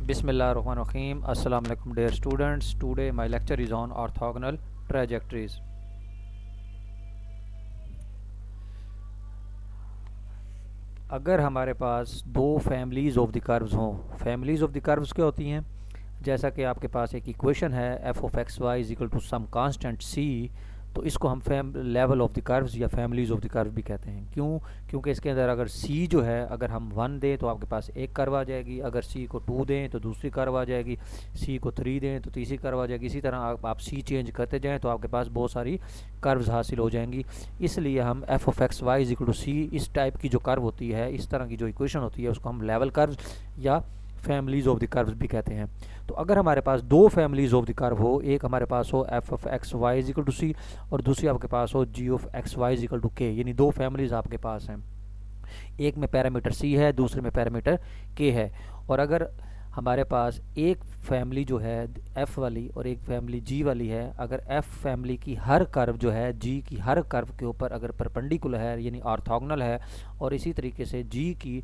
Bismillahirrahmanirrahim. Assalamu alaikum dear students. Today my lecture is on orthogonal trajectories. अगर हमारे पास दो families of the curves हों, families of the curves क्या होती हैं? जैसा कि आपके पास एक इक्वेशन है F of X Y is equal to some constant C, तो इसको हम लेवल ऑफ द कर्व्स या फैमिलीज़ ऑफ द कर्व भी कहते हैं। क्यों? क्योंकि इसके अंदर अगर सी जो है, अगर हम 1 दें तो आपके पास एक कर्व आ जाएगी, अगर सी को 2 दें तो दूसरी कर्व आ जाएगी, सी को 3 दें तो तीसरी कर्व आ जाएगी। इसी तरह आप सी चेंज करते जाएँ तो आपके पास बहुत सारी कर्व्स हासिल हो जाएंगी। इसलिए हम F of X Y is equal to C, इस टाइप की जो कर्व होती है, इस तरह की जो इक्वेशन होती है, उसको हम लेवल कर्व या फैमिलीज़ ऑफ द कर्व्स भी कहते हैं। तो अगर हमारे पास दो फैमिलीज़ ऑफ द कर्व हो, एक हमारे पास हो F of X Y is equal to C और दूसरी आपके पास हो G of X Y is equal to K, यानी दो फैमिलीज़ आपके पास हैं, एक में पैरामीटर सी है, दूसरे में पैरामीटर के है। और अगर हमारे पास एक फैमिली जो है एफ वाली और एक फैमिली जी वाली है, अगर एफ फैमिली की हर कर्व जो है जी की हर कर्व के ऊपर अगर परपेंडिकुलर है यानी ऑर्थोगोनल है, और इसी तरीके से जी की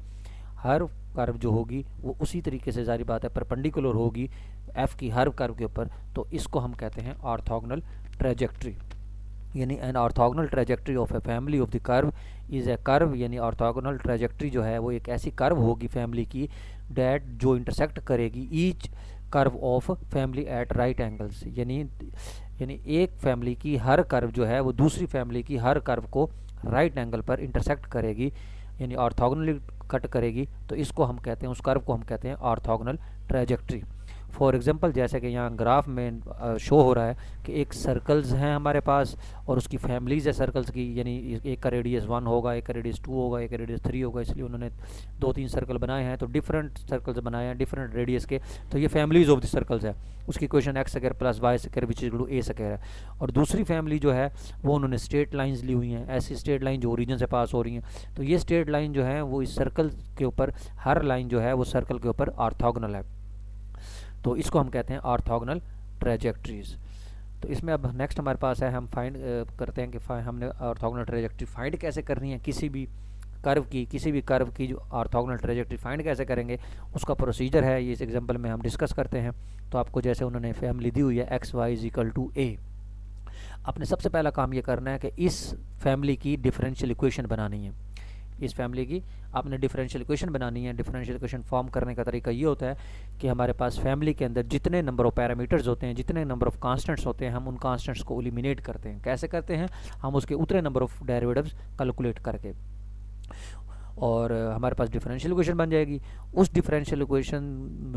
हर कर्व जो होगी वो उसी तरीके से, जारी बात है, परपेंडिकुलर होगी एफ की हर कर्व के ऊपर, तो इसको हम कहते हैं ऑर्थोगोनल ट्रेजेक्ट्री। यानी an orthogonal trajectory of a family of the curve is a curve, यानी ऑर्थोगोनल ट्रेजेक्ट्री जो है वो एक ऐसी कर्व होगी फैमिली की डैट जो इंटरसेक्ट करेगी each curve of family at right angles, यानी एक फैमिली की हर कर्व जो है वो दूसरी फैमिली की हर कर्व को राइट एंगल पर इंटरसेक्ट करेगी, यानी ऑर्थोगोनली कट करेगी। तो इसको हम कहते हैं, उस कर्व को हम कहते हैं ऑर्थोगोनल ट्रेजेक्ट्री। फॉर एग्जांपल, जैसे कि यहाँ ग्राफ में शो हो रहा है कि एक सर्कल्स हैं हमारे पास और उसकी फैमिलीज है सर्कल्स की, यानी एक का रेडियस 1 होगा, एक का रेडियस 2 होगा, एक का रेडियस 3 होगा, इसलिए उन्होंने 2-3 सर्कल बनाए हैं। तो डिफरेंट सर्कल्स बनाए हैं डिफरेंट रेडियस के, तो ये फैमिलीज ऑफ द सर्कल्स है। उसकी equation x square plus y square which is equal to a square है। और दूसरी फैमिली जो है वो उन्होंने स्ट्रेट लाइंस ली हुई हैं, ऐसी स्ट्रेट लाइन जो ओरिजिन से पास हो रही हैं। तो ये स्ट्रेट लाइन जो है वो इस सर्कल के ऊपर, हर लाइन जो है वो सर्कल के ऊपर ऑर्थोगोनल है, तो इसको हम कहते हैं ऑर्थोगोनल ट्रेजेक्ट्रीज। तो इसमें अब नेक्स्ट हमारे पास है, हम फाइंड करते हैं कि हमने ऑर्थोगोनल ट्रेजेक्ट्री फाइंड कैसे करनी है किसी भी कर्व की जो ऑर्थोगोनल ट्रेजेक्ट्री फाइंड कैसे करेंगे, उसका प्रोसीजर है, ये इस एग्जांपल में हम डिस्कस करते हैं। तो आपको जैसे उन्होंने फैमिली दी हुई है X Y is equal to A, आपने सबसे पहला काम ये करना है कि इस फैमिली की डिफरेंशियल इक्वेशन बनानी है। इस फैमिली की आपने डिफरेंशियल इक्वेशन बनानी है। डिफरेंशियल इक्वेशन फॉर्म करने का तरीका ये होता है कि हमारे पास फैमिली के अंदर जितने नंबर ऑफ पैरामीटर्स होते हैं, जितने नंबर ऑफ कांस्टेंट्स होते हैं, हम उन कांस्टेंट्स को एलिमिनेट करते हैं। कैसे करते हैं? हम उसके उतने नंबर ऑफ डेरिवेटिव्स कैलकुलेट करके, और हमारे पास डिफरेंशियल इक्वेशन बन जाएगी। उस डिफरेंशियल इक्वेशन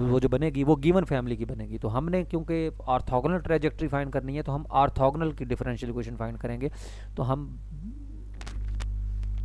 वो जो बनेगी वो गिवन फैमिली की बनेगी। तो हमने क्योंकि ऑर्थोगोनल ट्रेजेक्ट्री फाइंड करनी है तो हम ऑर्थोगोनल की डिफरेंशियल इक्वेशन फाइंड करेंगे। तो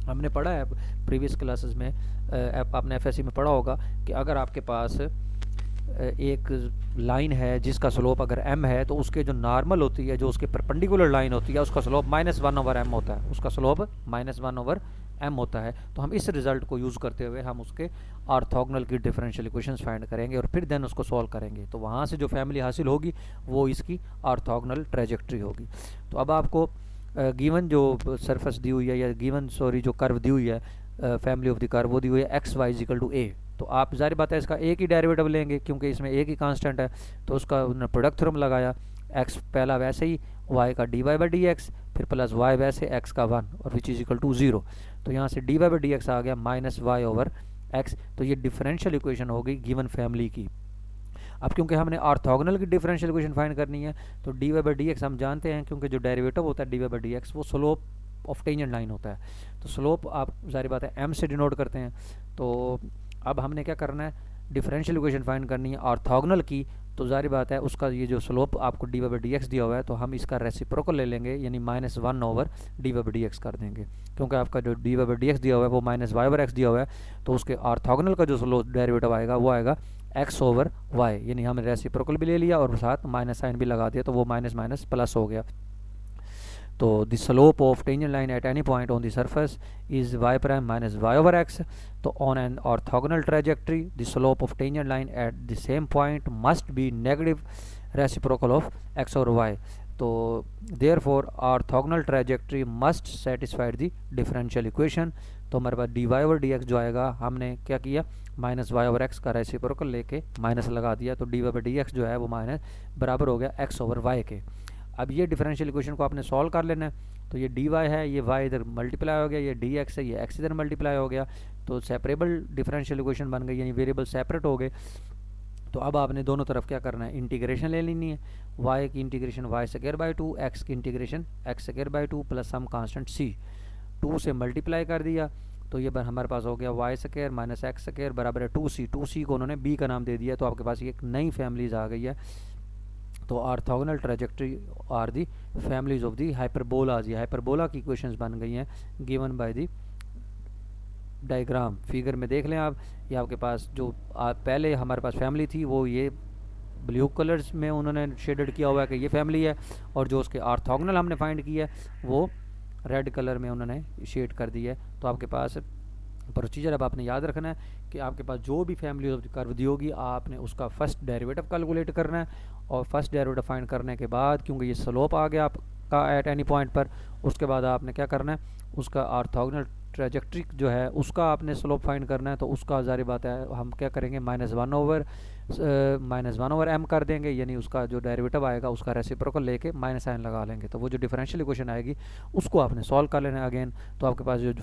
हमने पढ़ा है प्रीवियस क्लासेस में, आपने एफएससी में पढ़ा होगा कि अगर आपके पास एक लाइन है जिसका स्लोप अगर m है, तो उसके जो नॉर्मल होती है, जो उसके परपेंडिकुलर लाइन होती है, उसका स्लोप -1/m होता है, उसका स्लोप -1/m होता है। तो हम इस रिजल्ट को यूज़ करते हुए हम उसके ऑर्थोगोनल की डिफरेंशियल इक्वेशंस फाइंड करेंगे और फिर देन उसको सॉल्व करेंगे। तो वहाँ से जो फैमिली हासिल होगी वो इसकी ऑर्थोगोनल ट्रेजेक्ट्री होगी। तो अब आपको गिवन जो सरफेस दी हुई है, या गिवन जो कर्व दी हुई है फैमिली ऑफ द कर्व, वो दी हुई है X Y is equal to A. तो आप जाहिर बात है इसका एक ही डेरिवेटिव लेंगे क्योंकि इसमें एक ही कांस्टेंट है, तो उसका उन्होंने प्रोडक्ट थ्योरम लगाया। एक्स पहला वैसे ही वाई का d Y by D x, फिर प्लस वाई वैसे एक्स का 1 और विच इज इक्वल टू 0। तो यहाँ से D Y by D X आ गया माइनस वाई ओवर एक्स। तो ये डिफरेंशियल इक्वेशन हो गई गिवन फैमिली की। अब क्योंकि हमने ऑर्थोगोनल की डिफरेंशियल इक्वेशन फाइंड करनी है, तो d Y by D x हम जानते हैं, क्योंकि जो डेरिवेटिव होता है d Y by D x वो स्लोप ऑफ टेंजेंट लाइन होता है। तो स्लोप आप जाहिर बात है एम से डिनोट करते हैं। तो अब हमने क्या करना है, डिफरेंशियल इक्वेशन फाइंड करनी है ऑर्थोगोनल की। तो जाहिर बात है उसका ये जो स्लोप आपको d Y by D x दिया हुआ है, तो हम इसका रेसिप्रोकल ले लेंगे, यानी -1 d Y by D x कर देंगे। क्योंकि आपका जो d Y by D x दिया हुआ है वो -y/x दिया हुआ है, तो उसके ऑर्थोगोनल का जो स्लोप डेरिवेटिव आएगा वो आएगा x/y, यानी हमने रेसिप्रोकल भी ले लिया और साथ माइनस साइन भी लगा दिया, तो वो माइनस माइनस प्लस हो गया। तो the slope of tangent line at any point on the surface is y prime minus y/x। तो on an orthogonal trajectory the slope of tangent line at the same point must be negative reciprocal of x और y। तो therefore orthogonal trajectory must satisfied the differential equation. तो हमारे पास dy over dx जो आएगा, हमने क्या किया, minus Y over x का रेसिप्रोकल लेके माइनस लगा दिया, तो dy ओवर dx जो है वो माइनस बराबर हो गया x ओवर y के। अब ये डिफरेंशियल इक्वेशन को आपने सॉल्व कर लेना है। तो ये dy है, ये y इधर मल्टीप्लाई हो गया, ये dx है, ये x इधर मल्टीप्लाई हो गया, तो सेपरेबल डिफरेंशियल इक्वेशन बन गई, यानी वेरिएबल सेपरेट हो गए। तो अब आपने दोनों तरफ क्या करना है, इंटीग्रेशन ले लेनी है। y की integration y square by 2, x की integration x square by 2 plus some constant c, 2 से मल्टीप्लाई कर दिया, तो ये हमारे पास हो गया y square minus x square बराबर है 2c, 2c को उन्होंने b का नाम दे दिया, तो आपके पास ये एक नई फैमिलीज आ गई है। तो orthogonal trajectory are the families of the hyperbolas, ये हाइपरबोला की इक्वेशंस बन गई हैं given by the diagram. Figure में देख लें आप, ये आपके पास जो पहले हमारे पास फैमिली थी वो ये ब्लू कलर्स में उन्होंने शेडेड किया हुआ है कि ये फैमिली है, और जो उसके ऑर्थोगोनल हमने फाइंड किया है वो रेड कलर में उन्होंने शेड कर दी है। तो आपके पास प्रोसीजर अब आपने याद रखना है कि आपके पास जो भी फैमिली ऑफ द कर्व दी होगी, आपने उसका फर्स्ट डेरिवेटिव कैलकुलेट करना है, और फर्स्ट डेरिवेटिव फाइंड करने के बाद, क्योंकि ये स्लोप आ गया आपका एट एनी पॉइंट पर, उसके बाद आपने क्या करना है, उसका ऑर्थोगोनल ट्रेजेक्ट्री जो है उसका आपने स्लोप फाइंड करना है। तो उसका ज़ाहिर बात है हम क्या करेंगे, माइनस वन ओवर एम कर देंगे, यानी उसका जो डेरिवेटिव आएगा उसका रेसिप्रोकल लेके माइनस साइन लगा लेंगे, तो वो जो डिफरेंशियल इक्वेशन आएगी उसको आपने सॉल्व कर लेना है अगेन। तो आपके पास जो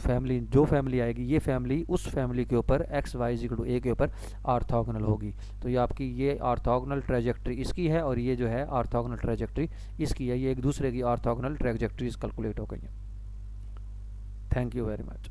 फैमिली आएगी, ये फैमिली उस फैमिली के ऊपर X Y is equal to A के ऊपर ऑर्थोगोनल होगी। तो ये आपकी ये ऑर्थोगोनल ट्रेजेक्ट्री इसकी है, और ये जो है ऑर्थोगोनल ट्रेजेक्ट्री इसकी है, ये एक दूसरे की ऑर्थोगोनल ट्रेजेक्ट्रीज कैलकुलेट हो गई हैं। Thank you very much.